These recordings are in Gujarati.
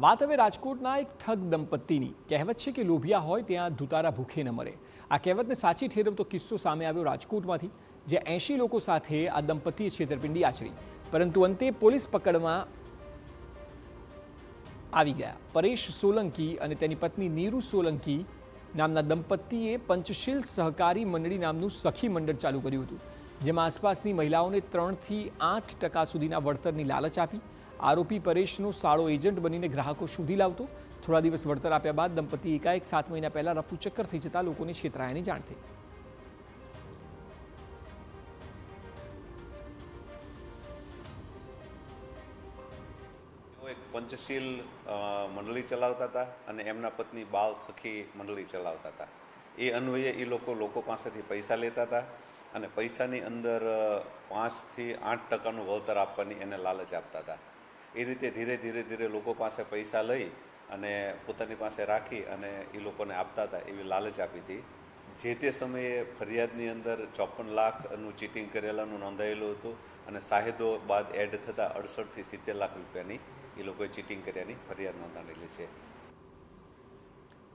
વાત હવે રાજકોટના એક ઠગ દંપતીની કહેવત છે કે લોભિયા હોય ત્યાં ધુતારા ભૂખે ન મરે। આ કહેવતને સાચી ઠેરવતો કિસ્સો સામે આવ્યો રાજકોટમાંથી, જે 80 લોકો સાથે આ દંપતીએ છેતરપિંડી આચરી, પરંતુ અંતે પોલીસ પકડમાં આવી ગયા। પરેશ સોલંકી અને તેની પત્ની નીરુ સોલંકી નામના દંપતીએ પંચશીલ સહકારી મંડળી નામનું સખી મંડળ ચાલુ કર્યું હતું, જેમાં આસપાસની મહિલાઓને 3 થી 8% સુધીના વળતરની લાલચ આપી। આરોપી પરેશનો સાળો એજન્ટ બનીને ગ્રાહકો સુધી લાવતો। થોડા દિવસ વળતર આપ્યા બાદ દંપતી એકાએક 7 મહિના પહેલા રફુચક્કર થઈ જતા લોકોને છેતરાયાની જાણ થઈ। એક પંચશીલ મંડળી ચલાવતા હતા અને એમના પત્ની બાળ સખી મંડળી ચલાવતા હતા। એ અન્વયે એ લોકો પાસેથી પૈસા લેતા હતા અને પૈસાની અંદર 5 થી 8% વળતર આપવાની એને લાલચ આપતા હતા। એ રીતે ધીરે ધીરે લોકો પાસે પૈસા લઈ અને પોતાની પાસે રાખી અને એ લોકોને આપતા હતા એવી લાલચ આપી હતી। જે તે સમયે ફરિયાદની અંદર 54 લાખનું ચીટિંગ કરેલાનું નોંધાયેલું હતું અને સાહેદો બાદ એડ થતાં 68 થી 70 લાખ રૂપિયાની એ લોકોએ ચીટિંગ કર્યાની ફરિયાદ નોંધાયેલી છે।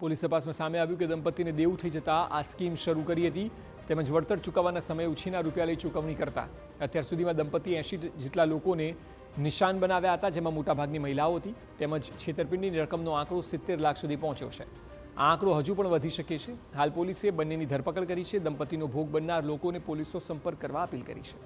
પોલીસ તપાસમાં સામે આવ્યું કે દંપતીને દેવું થઈ જતા આ સ્કીમ શરૂ કરી હતી, તેમજ વળતર ચૂકવવાના સમયે ઉછીના રૂપિયા લઈ ચૂકવણી કરતા। અત્યાર સુધીમાં દંપતીએ 80 જેટલા લોકોને નિશાન બનાવ્યા હતા, જેમાં મોટાભાગની મહિલાઓ હતી, તેમજ છેતરપિંડીની રકમનો આંકડો 70 લાખ સુધી પહોંચ્યો છે। આ આંકડો હજુ પણ વધી શકે છે। હાલ પોલીસે બંનેની ધરપકડ કરી છે। દંપતીનો ભોગ બનનાર લોકોને પોલીસનો સંપર્ક કરવા અપીલ કરી છે।